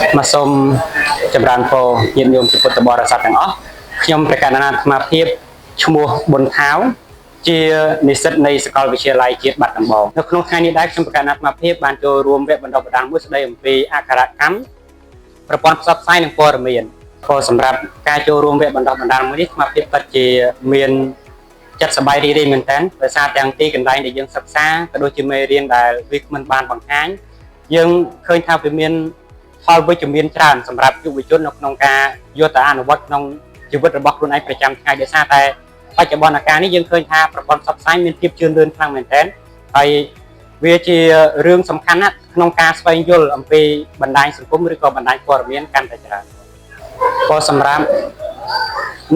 มาសូមចម្រើនពរញាតិញោមជាពុទ្ធបរិស័ទទាំងអស់ខ្ញុំព្រះកណ្ណាអាត្មាភាពឈ្មោះប៊ុនថាវជានិស្សិតនៃសាកលវិទ្យាល័យជាតិបាត់ដំបងនៅក្នុងថ្ងៃនេះដែរខ្ញុំព្រះកណ្ណាអាត្មាភាពបានចូលរួមវគ្គបណ្ដុះបណ្ដាលមួយស្ដីអំពីអក្ខរកម្មប្រព័ន្ធផ្សព្វផ្សាយនិងព័ត៌មានក៏សម្រាប់ការចូលរួមវគ្គបណ្ដុះបណ្ដាលមួយនេះអាត្មាភាពពិតជាមានចិត្តសប្បាយរីករាយមែនទែនដោយសារទាំងទីកន្លែងដែលយើងសិក្សាក៏ដូចជាមេរៀនដែលវាគ្មិនបានបង្ហាញយើងឃើញថាវាមានផលវិជ្ជមានច្រើនសម្រាប់យុវជននៅក្នុងការយកទៅអនុវត្តក្នុងជីវិតរបស់ខ្លួនឯងប្រចាំថ្ងៃដោយសារតែបច្ចុប្បន្នកាលនេះយើងឃើញថាប្រព័ន្ធផ្សព្វផ្សាយមានភាពជឿនលឿនខ្លាំងមែនទែនហើយវាជារឿងសំខាន់ណាស់ក្នុងការស្វែងយល់អំពីបណ្ដាញសង្គមឬក៏បណ្ដាញព័ត៌មានកាន់តែច្រើនក៏សម្រាប់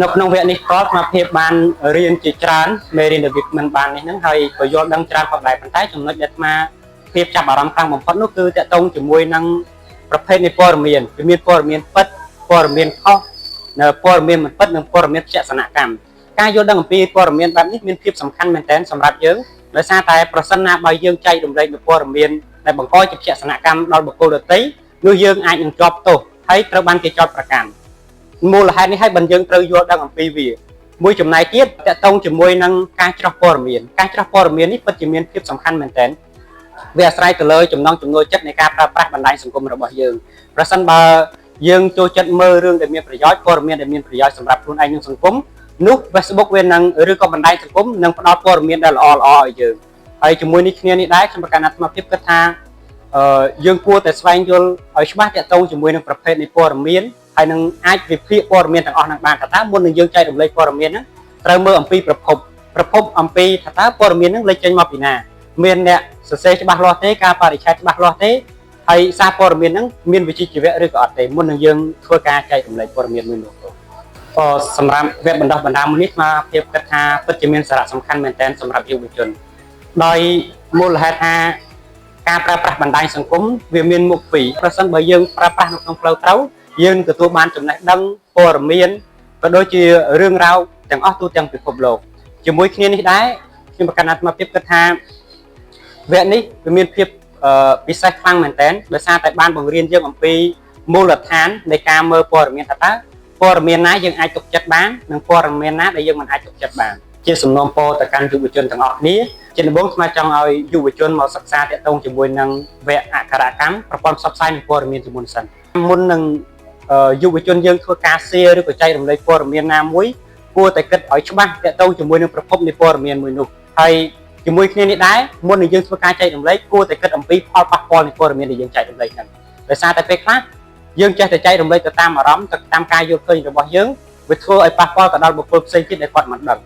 នៅក្នុងវគ្គនេះក៏អាភិបបានរៀនជាច្រើនមេរៀនដែលវាមិនបាននេះហ្នឹងហើយក៏យល់ដឹងច្រើនផងដែរប៉ុន្តែចំណុចដែលអាត្មាភាពចាប់អារម្មណ៍ខ្លាំងបំផុតនោះគឺតកតងជាមួយនឹងប្រភេទនៃព័ត៌មានវាមានព័ត៌មានពិតព័ត៌មានខុសនៅព័ត៌មានមិនពិតនិងព័ត៌មានជាក់ស្នាក់កម្មការយល់ដឹងអំពីព័ត៌មានបែបនេះមានភាពសំខាន់មែនទែនសម្រាប់យើងដោយសារតែប្រសិនណាបើយើងចែករំលែកនូវព័ត៌មានដែលបង្កជាជាក់ស្នាក់កម្មដល់បុគ្គលដទៃនោះយើងអាចនឹងជាប់ទោសហើយត្រូវបានគេចោទប្រកាន់មូលហេតុនេះហើយបើយើងត្រូវយល់ដឹងអំពីវាមួយចំណែកទៀតតកតងជាមួយនឹងការច្រោះព័ត៌មាននេះពិតជាមានភាពសំខាន់មែនទែនវាអាស្រ័យទៅលើចំណង់ចំណូលចិត្តនៃការប្រើប្រាស់បណ្ដាញសង្គមរបស់យើងប្រសិនបើយើងចូលចិត្តមើលរឿងដែលមានប្រយោជន៍ព័ត៌មានដែលមានប្រយោជន៍សម្រាប់ខ្លួនឯងនិងសង្គមនោះ Facebook វានឹងឬក៏បណ្ដាញសង្គមនឹងផ្ដល់ព័ត៌មានដែលល្អៗឲ្យយើងហើយជាមួយនេះគ្នានេះដែរខ្ញុំប្រកាសអាត្មាភាពគិតថាយើងគួរតែស្វែងយល់ឲ្យច្បាស់ទាក់ទងជាមួយនឹងប្រភេទនៃព័ត៌មានហើយនឹងអាចវិភាគព័ត៌មានទាំងអស់នឹងបានថាតើមុននឹងយើងចែករំលែកព័ត៌មានហ្នឹងត្រូវមើលអំពីប្រភពអំពីថាតើព័ត៌មានហ្នឹងលេចចេញមកពីណាមានអ្នកសរសេរច្បាស់លាស់ទេការបរិច្ឆេទច្បាស់លាស់ទេហើយសារព័ត៌មានហ្នឹងមានវិជ្ជាជីវៈឬក៏អត់ទេមុននឹងយើងធ្វើការចែករំលែកព័ត៌មានមួយនោះក៏សម្រាប់វគ្គបណ្ដុះបណ្ដាលមួយនេះមកភាពគិតថាពិតជាមានសារៈសំខាន់មែនទែនសម្រាប់យុវជនដោយមូលហេតុថាការប្រើប្រាស់បណ្ដាញសង្គមវាមានមុខពីរប្រសិនបើយើងប្រើប្រាស់នៅក្នុងផ្លូវត្រូវយើងនឹងទទួលបានចំណេះដឹងព័ត៌មានក៏ដូចជារឿងរ៉ាវទាំងអស់ទូទាំងពិភពលោកជាមួយគ្នានេះដែរខ្ញុំប្រកាសអាត្មាភាពគិតថាវគ្គនេះវាមានភាពពិសេសខ្លាំងមែនទែនដោយសារតែបានបង្រៀនយើងអំពីមូលដ្ឋាននៃការមើលព័ត៌មានថាតើព័ត៌មានណាយើងអាចទុកចិត្តបាននិងព័ត៌មានណាដែលយើងមិនអាចទុកចិត្តបានជាសំណូមពរទៅកាន់យុវជនទាំងអស់គ្នាជាដំបូងខ្ញុំចង់ឲ្យយុវជនមកសិក្សាទាក់ទងជាមួយនឹងវគ្គអក្ខរកម្មប្រព័ន្ធផ្សព្វផ្សាយនិងព័ត៌មានជាមុនសិនមុននឹងយុវជនយើងធ្វើការ share ឬក៏ចែករំលែកព័ត៌មានណាមួយគួរតែគិតឲ្យច្បាស់ទាក់ទងជាមួយនឹងប្រភពនៃព័ត៌មានមួយនោះហើយជាមួយគ្នានេះដែរមុននឹងយើងធ្វើការចែករំលែកគួរតែគិតអំពីផលប៉ះពាល់នៃព័ត៌មានដែលយើងចែករំលែកហ្នឹងដោយសារតែពេលខ្លះយើងចេះតែចែករំលែកទៅតាមអារម្មណ៍ទៅតាមការយល់ឃើញរបស់យើងវាធ្វើឲ្យប៉ះពាល់ទៅដល់បុគ្គលផ្សេងទៀតដែលគាត់មិនដឹង